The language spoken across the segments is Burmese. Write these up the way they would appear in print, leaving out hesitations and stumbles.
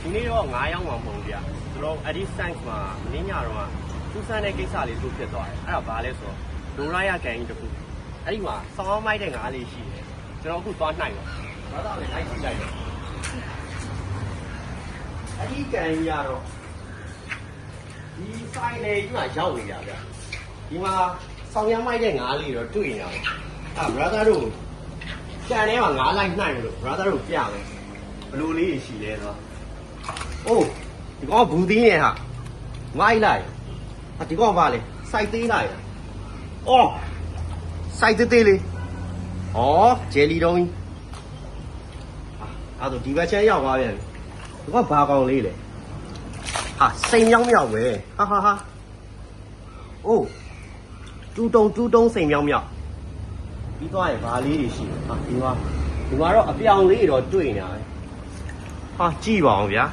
ဒီနေ့တော့9ရောက်မှမဟုတ်ဗျာကျွန်တော်အဲ့ဒီ science မှာမင်းညတော့စူးစမ်းတဲ့ကိစ္စလေးသူဖြစ်သွားတယ်အဲ့ဒါဘာလဲဆိုတော့ဒိုရာရကန်ကြီးတစ်ခုအဲ့ဒီမှာစောင်းမိုက်တဲ့ငါးလေးရှိတယ်ကျွန်တော်အခုသွားနှိုက်တော့ဘာသာလဲလိုက်ကြည့်လိုက်တော့အဲ့ဒီကန်ကြီးကတော့ဒီ file လေးကြီးမှာရောက်နေတာဗျာဒီမှာစောင်းရမိုက်တဲ့ငါးလေးတော့တွေ့နေတာအဲ့ brother တို့ကန်ထဲမှာငါးလိုက်နှိုက်လို့ brother တို့ပြမယ်ဘလိုလေးရှိလဲဆိုတော့အိုးဒီကောင်ဘူးသီးနေဟာမိုက်လိုက်ဒီကောင်ပါလေစိုက်သေးလိုက်အော်စိုက်သေးလေးဩဂျယ်လီတုံးကြီးအဲ့ဒါဒီဘက်ချမ်းရောက်သွားပြန်ပြီဒီကောင်ဘာကောင်လေးလဲဟာစိန်မြောင်းမြောက်ပဲဟာအိုးတူတုံးစိန်မြောင်းမြောက်ပြီးသွားရင်ဘာလေးတွေရှိလဲဟာဒီမှာတော့အပြောင်လေးတော့တွေ့နေတာပဲဟာကြည့်ပါအောင်ဗျာ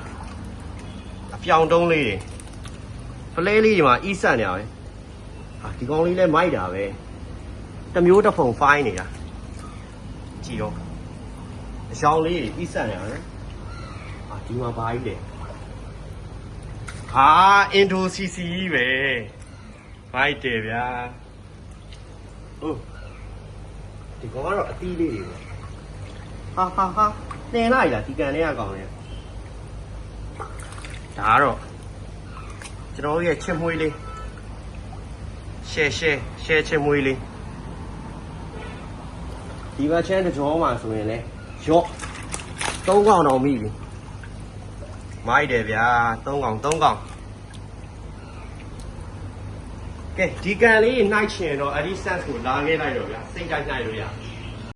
အပြောင်တုံးလေးတွေဖလဲလေးဒီမှာအီးဆန်နေရပဲဟာဒီကောင်လေးလဲမိုက်တာပဲတစ်မျိုးတစ်ဖုံဖိုင်းနေတာကြည့်တော့အချောင်းလေးအီးဆန်နေရပဲဟာဒီမှာဘာကြီးလဲဟာအင်ဒိုစီစီကြီးပဲမိုက်တယ်ဗျာဟုတ်ဒီကောင်ကတော့အသီးလေးတွေပဲဟာတင်လိုက်လားဒီကန်လေးကကောင်လေးဒါကတော့ကျွန်တော်ရဲ့ချစ်မွေးလေးရှယ်ချစ်မွေးလေးဒီဘက်ချမ်းတစ်ကြောမှာဆိုရင်လေရော့3កောင်တော့မိပြီမိုက်တယ်ဗျာ3កောင်ကဲဒီကန်လေးနှိုက်ချင်တော့ Edison ကိုလာခဲ့လိုက်တော့ဗျာစိတ်ကြိုက်နိုင်လို့ရ